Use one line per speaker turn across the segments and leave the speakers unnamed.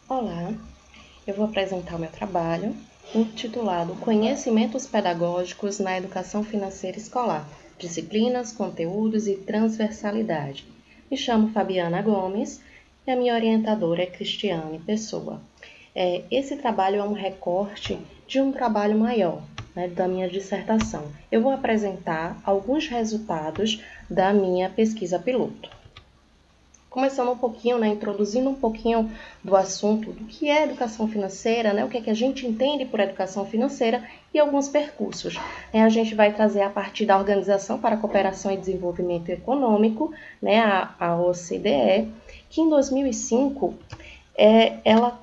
Olá, eu vou apresentar o meu trabalho intitulado Conhecimentos Pedagógicos na Educação Financeira Escolar, Disciplinas, Conteúdos e Transversalidade. Me chamo Fabiana Gomes e a minha orientadora é Cristiane Pessoa. Esse trabalho é um recorte de um trabalho maior, da minha dissertação. Eu vou apresentar alguns resultados da minha pesquisa piloto. Começando um pouquinho, introduzindo um pouquinho do assunto do que é educação financeira, o que é que a gente entende por educação financeira e alguns percursos. A gente vai trazer a partir da Organização para a Cooperação e Desenvolvimento Econômico, a OCDE, que em 2005 ela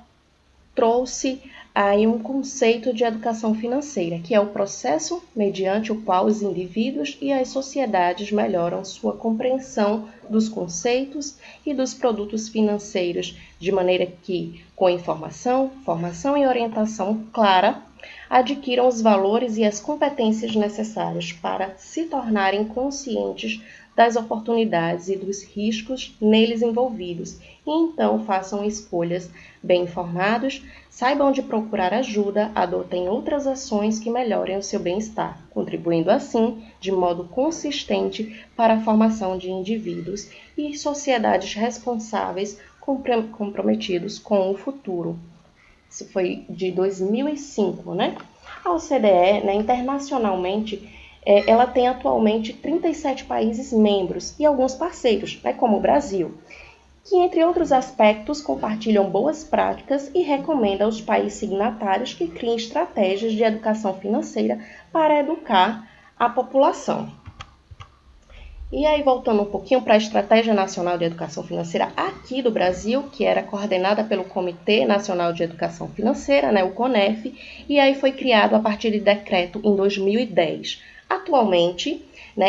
trouxe aí um conceito de educação financeira, que é o processo mediante o qual os indivíduos e as sociedades melhoram sua compreensão dos conceitos e dos produtos financeiros, de maneira que, com informação, formação e orientação clara, adquiram os valores e as competências necessárias para se tornarem conscientes das oportunidades e dos riscos neles envolvidos e então façam escolhas bem informados, saibam onde procurar ajuda, adotem outras ações que melhorem o seu bem-estar, contribuindo assim de modo consistente para a formação de indivíduos e sociedades responsáveis comprometidos com o futuro. Isso foi de 2005, A OCDE, internacionalmente, ela tem atualmente 37 países membros e alguns parceiros, como o Brasil, que, entre outros aspectos, compartilham boas práticas e recomenda aos países signatários que criem estratégias de educação financeira para educar a população. E aí, voltando um pouquinho para a Estratégia Nacional de Educação Financeira aqui do Brasil, que era coordenada pelo Comitê Nacional de Educação Financeira, o CONEF, e aí foi criado a partir de decreto em 2010. Atualmente,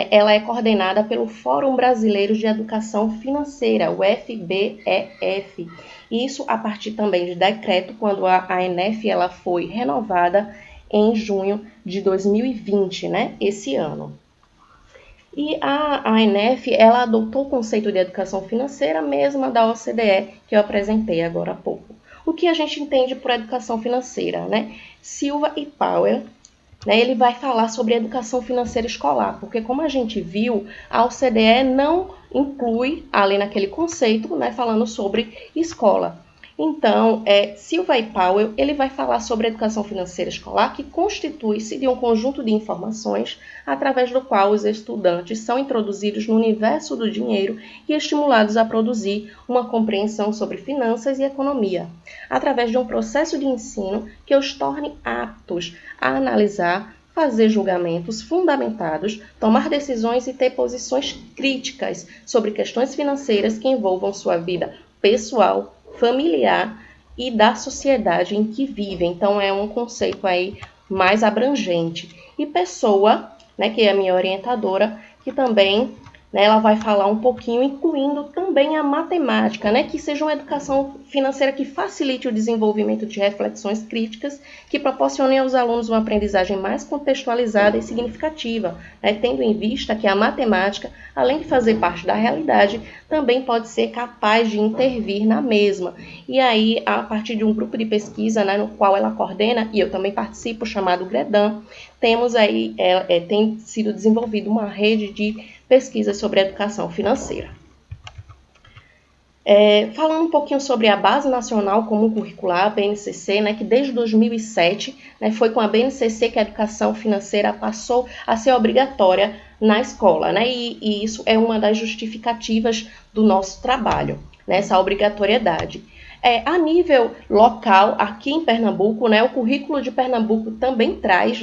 ela é coordenada pelo Fórum Brasileiro de Educação Financeira, o FBEF. Isso a partir também de decreto, quando a ANF ela foi renovada em junho de 2020, esse ano. E a ANF, ela adotou o conceito de educação financeira mesma da OCDE, que eu apresentei agora há pouco. O que a gente entende por educação financeira, Silva e Powell, ele vai falar sobre educação financeira escolar, porque como a gente viu, a OCDE não inclui ali naquele conceito, falando sobre escola. Então, Silva e Powell, ele vai falar sobre a educação financeira escolar, que constitui-se de um conjunto de informações através do qual os estudantes são introduzidos no universo do dinheiro e estimulados a produzir uma compreensão sobre finanças e economia, através de um processo de ensino que os torne aptos a analisar, fazer julgamentos fundamentados, tomar decisões e ter posições críticas sobre questões financeiras que envolvam sua vida pessoal, familiar e da sociedade em que vivem. Então, é um conceito aí mais abrangente. E Pessoa, que é a minha orientadora, que também ela vai falar um pouquinho, incluindo também a matemática, que seja uma educação financeira que facilite o desenvolvimento de reflexões críticas, que proporcionem aos alunos uma aprendizagem mais contextualizada e significativa, tendo em vista que a matemática, além de fazer parte da realidade, também pode ser capaz de intervir na mesma. E aí, a partir de um grupo de pesquisa, no qual ela coordena, e eu também participo, chamado GREDAM, temos aí, tem sido desenvolvida uma rede de pesquisas sobre educação financeira. Falando um pouquinho sobre a Base Nacional Comum Curricular, a BNCC, que desde 2007 foi com a BNCC que a educação financeira passou a ser obrigatória na escola, e isso é uma das justificativas do nosso trabalho, essa obrigatoriedade. A nível local, aqui em Pernambuco, o currículo de Pernambuco também traz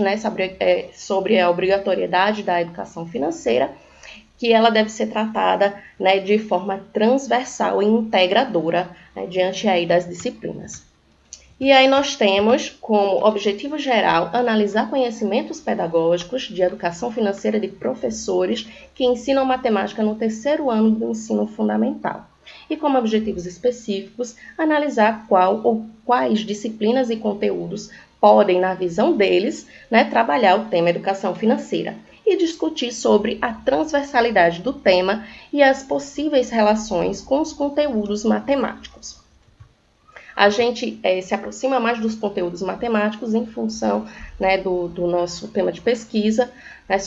sobre a obrigatoriedade da educação financeira, que ela deve ser tratada de forma transversal e integradora diante aí das disciplinas. E aí nós temos como objetivo geral analisar conhecimentos pedagógicos de educação financeira de professores que ensinam matemática no terceiro ano do ensino fundamental. E como objetivos específicos, analisar qual ou quais disciplinas e conteúdos podem, na visão deles, trabalhar o tema educação financeira e discutir sobre a transversalidade do tema e as possíveis relações com os conteúdos matemáticos. A gente se aproxima mais dos conteúdos matemáticos em função, né, do nosso tema de pesquisa, né,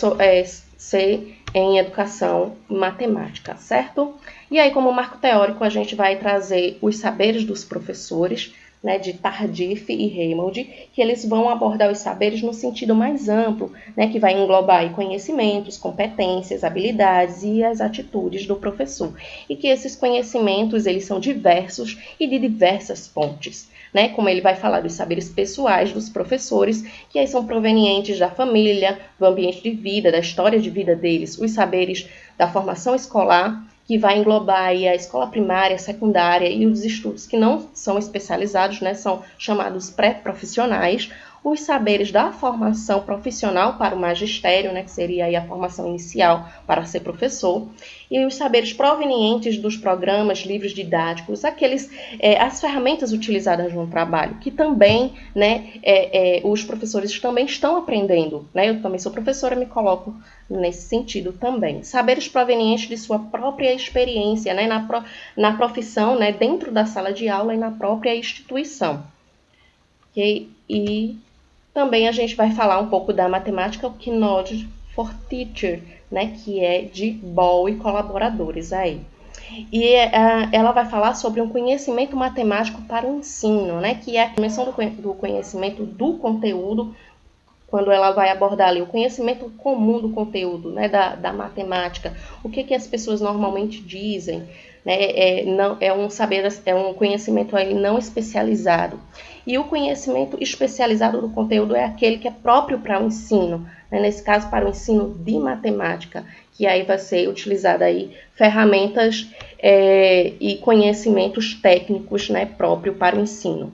ser em educação matemática, certo? E aí, como marco teórico, a gente vai trazer os saberes dos professores, né, de Tardif e Reymond, que eles vão abordar os saberes no sentido mais amplo, né, que vai englobar aí conhecimentos, competências, habilidades e as atitudes do professor. E que esses conhecimentos, eles são diversos e de diversas fontes, né, como ele vai falar dos saberes pessoais dos professores, que aí são provenientes da família, do ambiente de vida, da história de vida deles, os saberes da formação escolar, que vai englobar aí a escola primária, secundária e os estudos que não são especializados, né, são chamados pré-profissionais, os saberes da formação profissional para o magistério, né, que seria aí a formação inicial para ser professor, e os saberes provenientes dos programas, livros didáticos, as ferramentas utilizadas no trabalho, que também, né, os professores também estão aprendendo, né, eu também sou professora, me coloco nesse sentido também. Saberes provenientes de sua própria experiência, né, na profissão, né, dentro da sala de aula e na própria instituição. Okay? E também a gente vai falar um pouco da matemática, o Knowledge for Teacher, né, que é de Ball e colaboradores aí. E ela vai falar sobre um conhecimento matemático para o ensino, né, que é a dimensão do conhecimento do conteúdo, quando ela vai abordar ali o conhecimento comum do conteúdo, né, da matemática, o que as pessoas normalmente dizem, né, é um conhecimento aí não especializado. E o conhecimento especializado do conteúdo é aquele que é próprio para o ensino, né, nesse caso para o ensino de matemática, que aí vai ser utilizada aí ferramentas e conhecimentos técnicos, né, próprio para o ensino.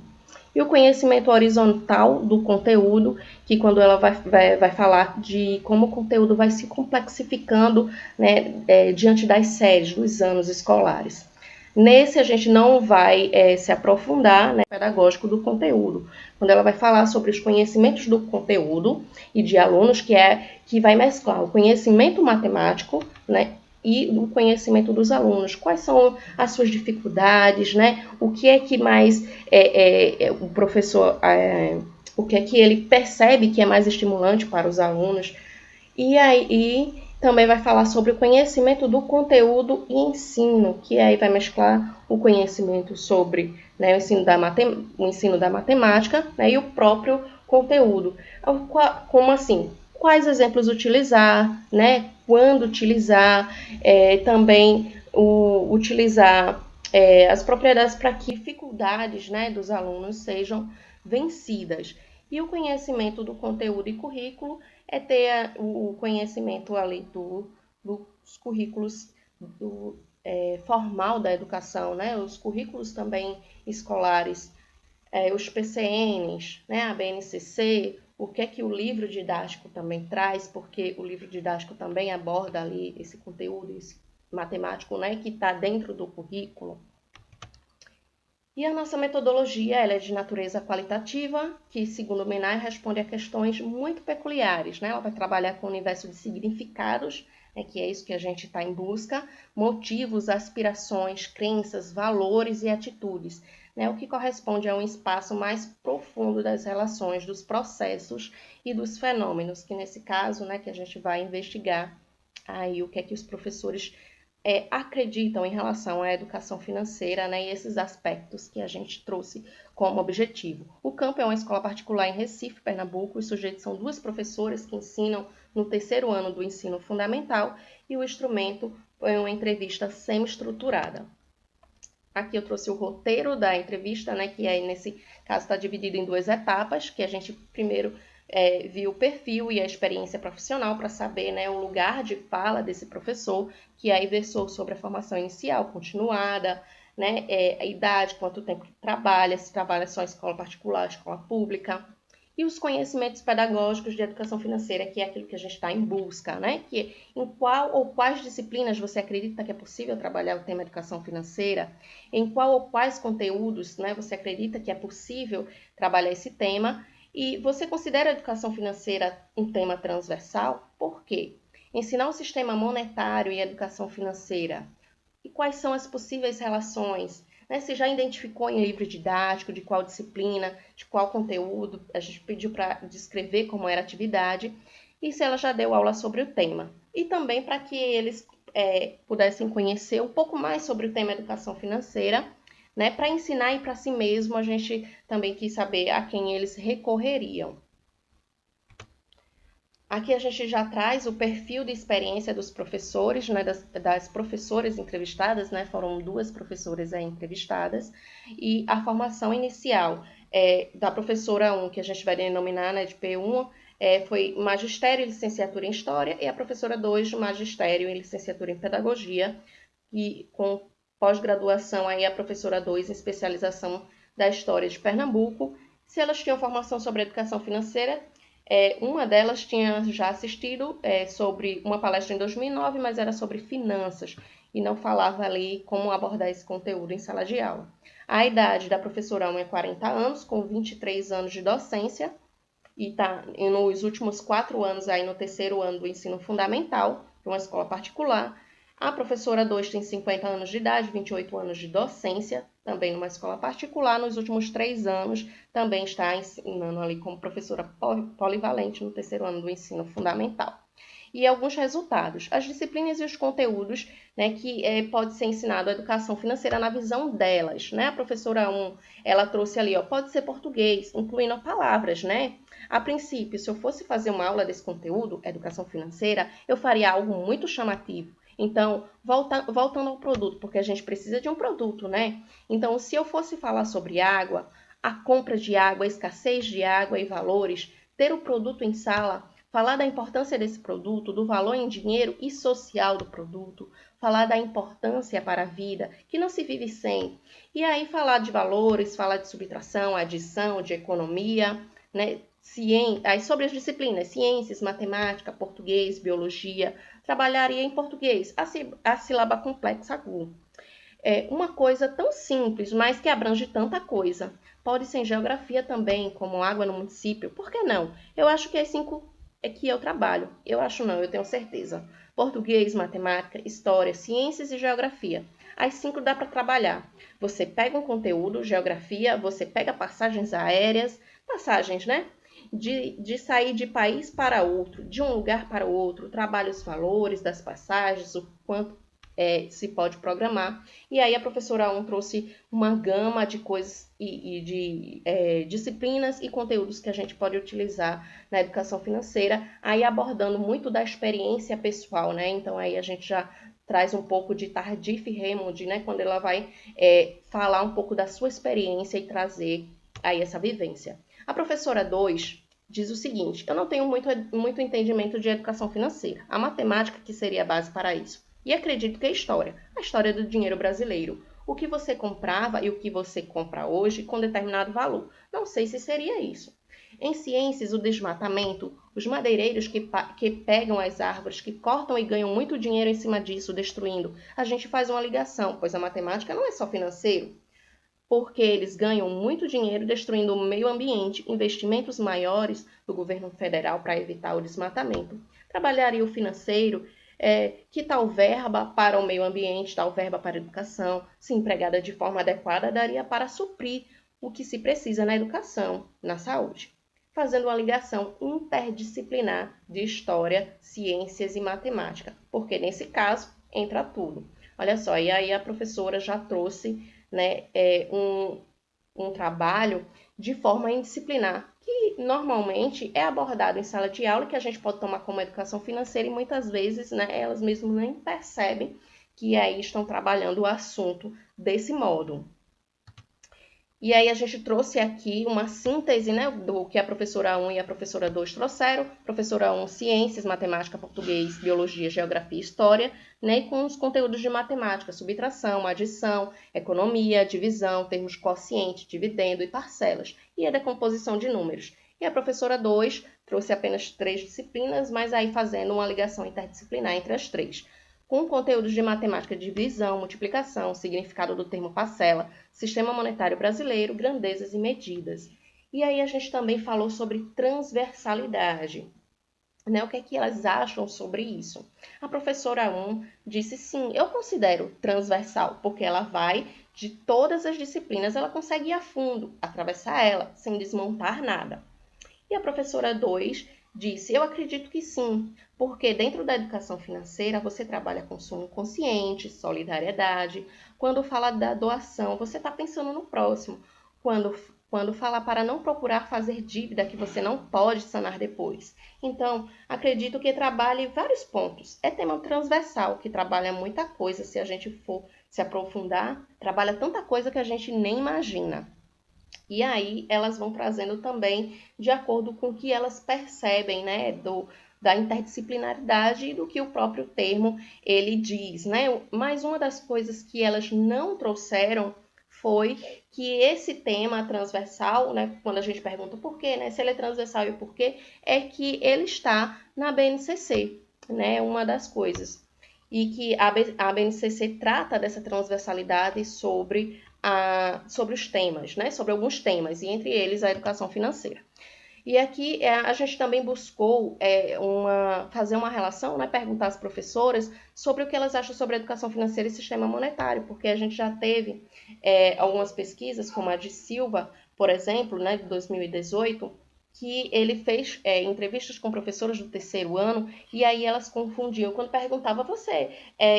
E o conhecimento horizontal do conteúdo, que quando ela vai falar de como o conteúdo vai se complexificando, né, diante das séries, dos anos escolares. Nesse a gente não vai se aprofundar, né, pedagógico do conteúdo, quando ela vai falar sobre os conhecimentos do conteúdo e de alunos, que vai mesclar o conhecimento matemático, né, e o conhecimento dos alunos. Quais são as suas dificuldades, né? O que é que mais o professor, o que é que ele percebe que é mais estimulante para os alunos? E aí também vai falar sobre o conhecimento do conteúdo e ensino, que aí vai mesclar o conhecimento sobre, né, o ensino da matemática, né, e o próprio conteúdo. Como assim? Quais exemplos utilizar, né? Quando utilizar, também utilizar as propriedades para que dificuldades, né, dos alunos sejam vencidas. E o conhecimento do conteúdo e currículo é ter o conhecimento ali dos currículos formal da educação, né? Os currículos também escolares, os PCNs, né? A BNCC, o que é que o livro didático também traz, porque o livro didático também aborda ali esse conteúdo esse matemático, né? Que está dentro do currículo. E a nossa metodologia ela é de natureza qualitativa, que, segundo Menai, responde a questões muito peculiares, né? Ela vai trabalhar com o universo de significados, né, que é isso que a gente está em busca, motivos, aspirações, crenças, valores e atitudes, né? O que corresponde a um espaço mais profundo das relações, dos processos e dos fenômenos, que nesse caso, né, que a gente vai investigar aí o que é que os professores acreditam em relação à educação financeira, né, e esses aspectos que a gente trouxe como objetivo. O Campo é uma escola particular em Recife, Pernambuco. Os sujeitos são duas professoras que ensinam no terceiro ano do ensino fundamental e o instrumento é uma entrevista semi-estruturada. Aqui eu trouxe o roteiro da entrevista, né, que aí nesse caso está dividido em duas etapas, que a gente primeiro viu o perfil e a experiência profissional para saber, né, o lugar de fala desse professor, que aí versou sobre a formação inicial, continuada, né, a idade, quanto tempo trabalha, se trabalha só em escola particular, escola pública, e os conhecimentos pedagógicos de educação financeira, que é aquilo que a gente está em busca, né? Que em qual ou quais disciplinas você acredita que é possível trabalhar o tema educação financeira? Em qual ou quais conteúdos, né, você acredita que é possível trabalhar esse tema? E você considera a educação financeira um tema transversal? Por quê? Ensinar o sistema monetário e a educação financeira. E quais são as possíveis relações? né? Se já identificou em livro didático, de qual disciplina, de qual conteúdo, a gente pediu para descrever como era a atividade, e se ela já deu aula sobre o tema. E também para que eles pudessem conhecer um pouco mais sobre o tema educação financeira, né? Para ensinar e para si mesmo, a gente também quis saber a quem eles recorreriam. Aqui a gente já traz o perfil de experiência dos professores, né, das professoras entrevistadas, né, foram 2 professoras entrevistadas, e a formação inicial da professora 1, que a gente vai denominar, né, de P1, foi magistério e licenciatura em História, e a professora 2, magistério e licenciatura em Pedagogia, e com pós-graduação aí a professora 2 em especialização da História de Pernambuco. Se elas tinham formação sobre educação financeira, uma delas tinha já assistido sobre uma palestra em 2009, mas era sobre finanças e não falava ali como abordar esse conteúdo em sala de aula. A idade da professora é 40 anos, com 23 anos de docência, e está nos últimos 4 anos, aí no 3º ano do ensino fundamental, de uma escola particular. A professora 2 tem 50 anos de idade, 28 anos de docência, também numa escola particular. Nos últimos 3 anos, também está ensinando ali como professora polivalente no 3º ano do ensino fundamental. E alguns resultados. As disciplinas e os conteúdos, né, que pode ser ensinado a educação financeira na visão delas, né? A professora 1, ela trouxe ali, pode ser português, incluindo palavras, né? A princípio, se eu fosse fazer uma aula desse conteúdo, educação financeira, eu faria algo muito chamativo. Então, voltando ao produto, porque a gente precisa de um produto, né? Então, se eu fosse falar sobre água, a compra de água, a escassez de água e valores, ter o produto em sala, falar da importância desse produto, do valor em dinheiro e social do produto, falar da importância para a vida, que não se vive sem. E aí falar de valores, falar de subtração, adição, de economia, né? Aí sobre as disciplinas, ciências, matemática, português, biologia, trabalharia em português, a sílaba complexa GU. Uma coisa tão simples, mas que abrange tanta coisa. Pode ser em geografia também, como água no município, por que não? Eu acho que as 5 é que eu trabalho. Eu acho não, eu tenho certeza. Português, matemática, história, ciências e geografia. As 5 dá para trabalhar. Você pega um conteúdo, geografia, você pega passagens aéreas, passagens, né? De sair de país para outro, de um lugar para outro, trabalha os valores das passagens, o quanto se pode programar. E aí a professora 1 trouxe uma gama de coisas e de disciplinas e conteúdos que a gente pode utilizar na educação financeira, aí abordando muito da experiência pessoal, né? Então aí a gente já traz um pouco de Tardif e Raymond, né? Quando ela vai falar um pouco da sua experiência e trazer aí essa vivência. A professora 2 diz o seguinte: eu não tenho muito entendimento de educação financeira. A matemática que seria a base para isso. E acredito que a história do dinheiro brasileiro. O que você comprava e o que você compra hoje com determinado valor. Não sei se seria isso. Em ciências, o desmatamento, os madeireiros que pegam as árvores, que cortam e ganham muito dinheiro em cima disso, destruindo. A gente faz uma ligação, pois a matemática não é só financeiro. Porque eles ganham muito dinheiro destruindo o meio ambiente, investimentos maiores do governo federal para evitar o desmatamento. Trabalharia o financeiro, que tal verba para o meio ambiente, tal verba para a educação, se empregada de forma adequada, daria para suprir o que se precisa na educação, na saúde. Fazendo uma ligação interdisciplinar de história, ciências e matemática, porque nesse caso entra tudo. Olha só, e aí a professora já trouxe, né, um trabalho de forma indisciplinar, que normalmente é abordado em sala de aula, que a gente pode tomar como educação financeira e muitas vezes, né, elas mesmas nem percebem que aí estão trabalhando o assunto desse modo. E aí a gente trouxe aqui uma síntese, né, do que a professora 1 e a professora 2 trouxeram. Professora 1, ciências, matemática, português, biologia, geografia e história, né, e com os conteúdos de matemática, subtração, adição, economia, divisão, termos de quociente, dividendo e parcelas, e a decomposição de números. E a professora 2 trouxe apenas 3 disciplinas, mas aí fazendo uma ligação interdisciplinar entre as 3. Com conteúdos de matemática de divisão, multiplicação, significado do termo parcela, sistema monetário brasileiro, grandezas e medidas. E aí a gente também falou sobre transversalidade. né, o que é que elas acham sobre isso. A professora 1 disse sim, eu considero transversal, porque ela vai de todas as disciplinas, ela consegue ir a fundo, atravessar ela, sem desmontar nada. E a professora 2 disse, eu acredito que sim, porque dentro da educação financeira você trabalha consumo consciente, solidariedade. Quando fala da doação, você está pensando no próximo. Quando fala para não procurar fazer dívida que você não pode sanar depois. Então, acredito que trabalhe vários pontos. É tema transversal, que trabalha muita coisa, se a gente for se aprofundar, trabalha tanta coisa que a gente nem imagina. E aí elas vão trazendo também de acordo com o que elas percebem, né, da interdisciplinaridade e do que o próprio termo ele diz, né? Mas uma das coisas que elas não trouxeram foi que esse tema transversal, né, quando a gente pergunta por quê, né, se ele é transversal e por quê, é que ele está na BNCC, né, uma das coisas. E que a BNCC trata dessa transversalidade sobre os temas, né? Sobre alguns temas, e entre eles a educação financeira. E aqui a gente também buscou fazer uma relação, né? Perguntar às professoras sobre o que elas acham sobre a educação financeira e sistema monetário, porque a gente já teve algumas pesquisas, como a de Silva, por exemplo, né, de 2018, que ele fez entrevistas com professoras do terceiro ano, e aí elas confundiam. Quando perguntava, você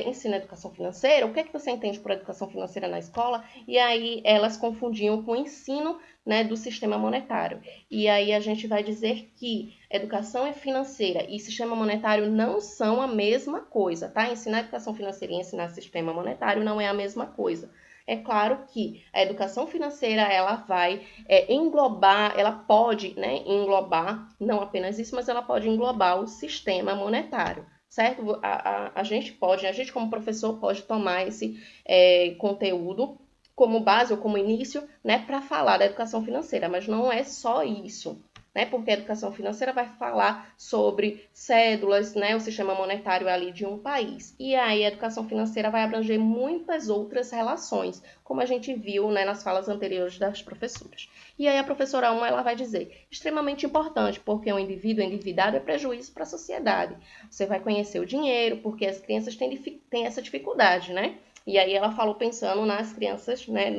ensina educação financeira? O que é que você entende por educação financeira na escola? E aí elas confundiam com o ensino, né, do sistema monetário. E aí a gente vai dizer que educação financeira e sistema monetário não são a mesma coisa, tá? Ensinar educação financeira e ensinar sistema monetário não é a mesma coisa. É claro que a educação financeira ela vai englobar, ela pode, né, englobar, não apenas isso, mas ela pode englobar o sistema monetário, certo? A gente como professor, pode tomar esse conteúdo como base ou como início, né, para falar da educação financeira, mas não é só isso, né, porque a educação financeira vai falar sobre cédulas, né, o sistema monetário ali de um país. E aí a educação financeira vai abranger muitas outras relações, como a gente viu, né, nas falas anteriores das professoras. E aí a professora 1 ela vai dizer, extremamente importante, porque um indivíduo endividado é prejuízo para a sociedade. Você vai conhecer o dinheiro, porque as crianças têm essa dificuldade, né? E aí ela falou pensando nas crianças, né,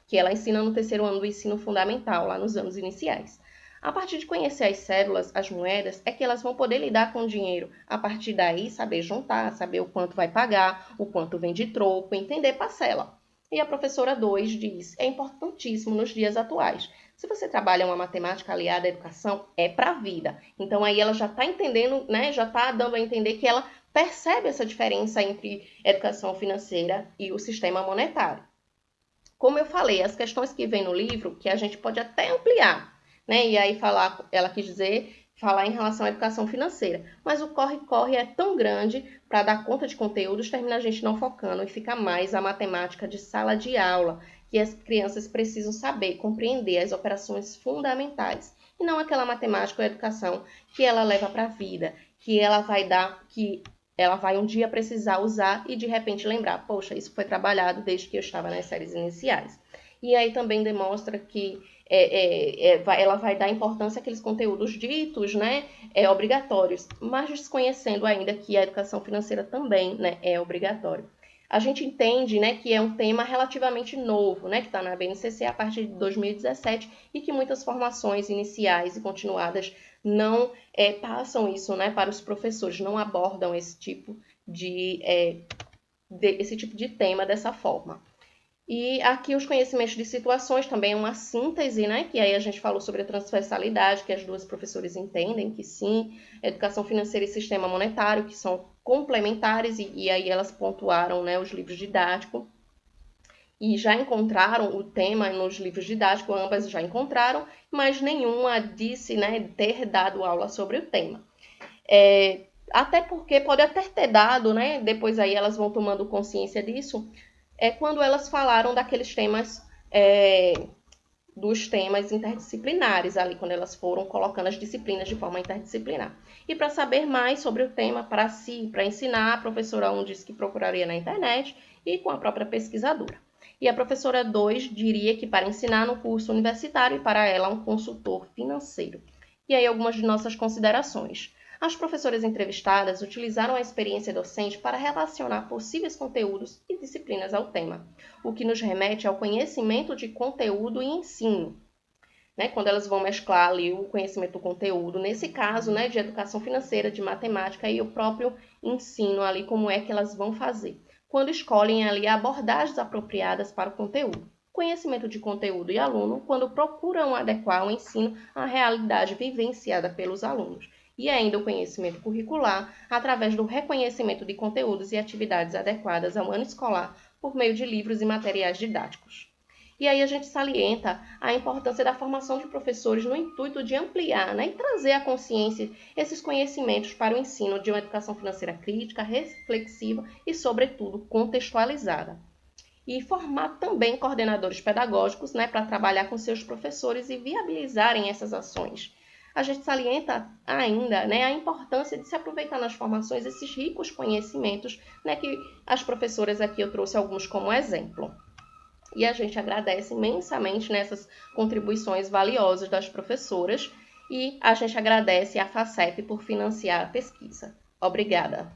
que ela ensina no terceiro ano do ensino fundamental, lá nos anos iniciais. A partir de conhecer as cédulas, as moedas, é que elas vão poder lidar com o dinheiro. A partir daí, saber juntar, saber o quanto vai pagar, o quanto vem de troco, entender parcela. E a professora 2 diz, é importantíssimo nos dias atuais. Se você trabalha uma matemática aliada à educação, é para a vida. Então aí ela já está entendendo, né, já está dando a entender que ela percebe essa diferença entre educação financeira e o sistema monetário. Como eu falei, as questões que vem no livro, que a gente pode até ampliar, né? E aí ela quis dizer, falar em relação à educação financeira. Mas o corre-corre é tão grande para dar conta de conteúdos, termina a gente não focando e fica mais a matemática de sala de aula, que as crianças precisam saber, compreender as operações fundamentais. E não aquela matemática ou educação que ela leva para a vida, que ela vai dar, que ela vai um dia precisar usar e de repente lembrar, poxa, isso foi trabalhado desde que eu estava nas séries iniciais. E aí também demonstra que ela vai dar importância àqueles conteúdos ditos, né, obrigatórios, mas desconhecendo ainda que a educação financeira também, né, é obrigatório. A gente entende, né, que é um tema relativamente novo, né, que está na BNCC a partir de 2017 e que muitas formações iniciais e continuadas não passam isso, né, para os professores, não abordam esse tipo esse tipo de tema dessa forma. E aqui os conhecimentos de situações também é uma síntese, né? Que aí a gente falou sobre a transversalidade, que as duas professoras entendem que sim, educação financeira e sistema monetário, que são complementares, e aí elas pontuaram, né, os livros didáticos. E já encontraram o tema nos livros didáticos, ambas já encontraram, mas nenhuma disse, né, ter dado aula sobre o tema. Até porque pode até ter dado, né? Depois aí elas vão tomando consciência disso, quando elas falaram daqueles temas, dos temas interdisciplinares, ali, quando elas foram colocando as disciplinas de forma interdisciplinar. E para saber mais sobre o tema, para ensinar, a professora 1 disse que procuraria na internet e com a própria pesquisadora. E a professora 2 diria que para ensinar no curso universitário e para ela um consultor financeiro. E aí algumas de nossas considerações. As professoras entrevistadas utilizaram a experiência docente para relacionar possíveis conteúdos e disciplinas ao tema, o que nos remete ao conhecimento de conteúdo e ensino. Quando elas vão mesclar ali o conhecimento do conteúdo, nesse caso, de educação financeira, de matemática e o próprio ensino ali, como é que elas vão fazer. Quando escolhem ali abordagens apropriadas para o conteúdo. Conhecimento de conteúdo e aluno, quando procuram adequar o ensino à realidade vivenciada pelos alunos. E ainda o conhecimento curricular, através do reconhecimento de conteúdos e atividades adequadas ao ano escolar, por meio de livros e materiais didáticos. E aí a gente salienta a importância da formação de professores no intuito de ampliar e trazer à consciência esses conhecimentos para o ensino de uma educação financeira crítica, reflexiva e, sobretudo, contextualizada. E formar também coordenadores pedagógicos para trabalhar com seus professores e viabilizarem essas ações. A gente salienta ainda a importância de se aproveitar nas formações esses ricos conhecimentos que as professoras aqui eu trouxe alguns como exemplo. E a gente agradece imensamente nessas contribuições valiosas das professoras e a gente agradece à FACEP por financiar a pesquisa. Obrigada!